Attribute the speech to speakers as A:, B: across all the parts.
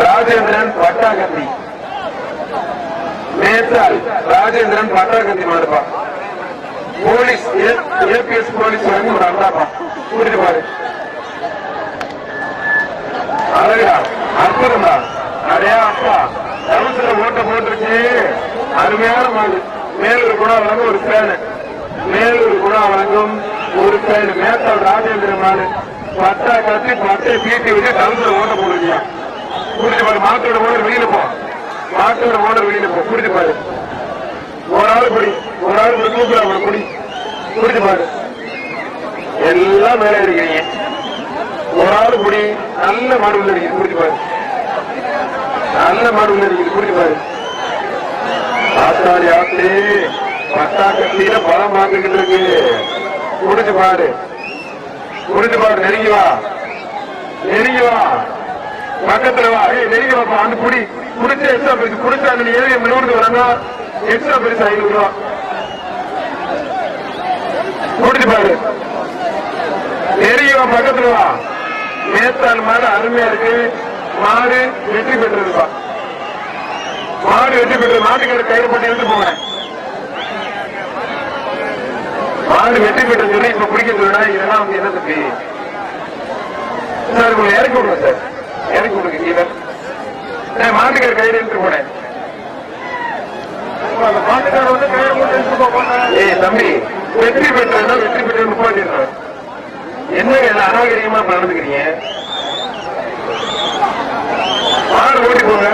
A: ராஜேந்திரன் பட்டாகத்தி, மேத்தால் ராஜேந்திரன் பட்டாகத்தி மாடுப்பா. Police ABS police வந்து ஒரு அண்ணாப்பா புரிஞ்சு பாரு. அழகா அற்புதம்டா. நிறையா அப்பா தவசுல ஓட்ட போட்டுருச்சு. அருமையான மாடு. மேலூர் குணா வழங்கும் ஒரு பேனு, மேலூர் குணா வழங்கும் ஒரு பேனு. மேத்தால் ராஜேந்திரன் மாடு பட்டா கத்தி பட்டை பீட்டி வச்சு தவசுல ஓட்ட போட்டுருக்கியா புரிஞ்சு பாரு. மாட்டோட ஓனர் வெளியில போ, மாட்டோட ஓனர் வெளியில போ புரிஞ்சு பாரு. ஒரு ஆள் படி, ஒரு ஆள் தூக்குறா அவனை குடி புரிஞ்சு பாரு. எல்லாம் மேலே இருக்கிறீங்க. ஒரு ஆள் குடி. நல்ல மாடு உள்ள இருக்குது புரிஞ்சு பாரு. நல்ல மாடு உள்ள இருக்குது புரிஞ்சு பாரு. ஆத்தாடி ஆத்து பட்டா கத்தியில பழம் பார்த்துக்கிட்டு இருக்கு புரிஞ்சு பாரு. புரிஞ்சு பாரு. நெருங்கி வா, நெருங்கி வா, பக்கத்துல வா. நெருங்கி வாப்பா. அந்த குடி குடிச்சு எக்ஸ்ட்ரா பிரிச்சு குடிச்சா நீ ஏழு மினிமம் வராங்க. எக்ஸ்ட்ரா பிரிச்சு 500 ரூபா குடிச்சு பாரு. நெருங்கி வா, பக்கத்துல வா. மேத்தால் மாடு அருமையா இருக்கு. மாடு வெற்றி பெற்றிருப்பா. மாடு வெற்றி பெற்று மாட்டுக்கு கயிறு போட்டு எடுத்து போங்க. மாடு வெற்றி பெற்று சொல்லி இப்ப பிடிக்க சொல்லுடா. இதெல்லாம் வந்து என்ன தம்பி சார் உங்களை இறக்கி விடுங்க சார், இறக்கி விடுங்க கீழே. மாட்டுக்கார கயிறு எடுத்து போனேன். மாட்டுக்கார வந்து கயிறு போட்டு எடுத்து போங்க. ஏய் தம்பி, வெற்றி பெற்றா வெற்றி பெற்று நிப்பாட்டிடுறேன். என்ன அநாகரிகமா நடந்துக்கிறீங்க? மாடு ஓட்டி போங்க.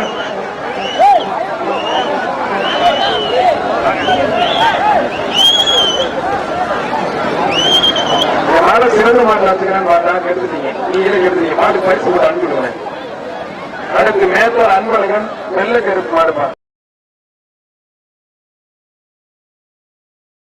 A: மாட சிறந்த மாடு நடத்துக்கிறேன்னு பார்த்தா கெடுத்துட்டீங்க. நீங்களே கெடுத்துட்டீங்க. மாடு பரிசு போட்டு அனுப்பிடுவேன். அடுத்து மேத்தால் அன்பழகன் வெள்ளை கருப்பு மாடுப்பா.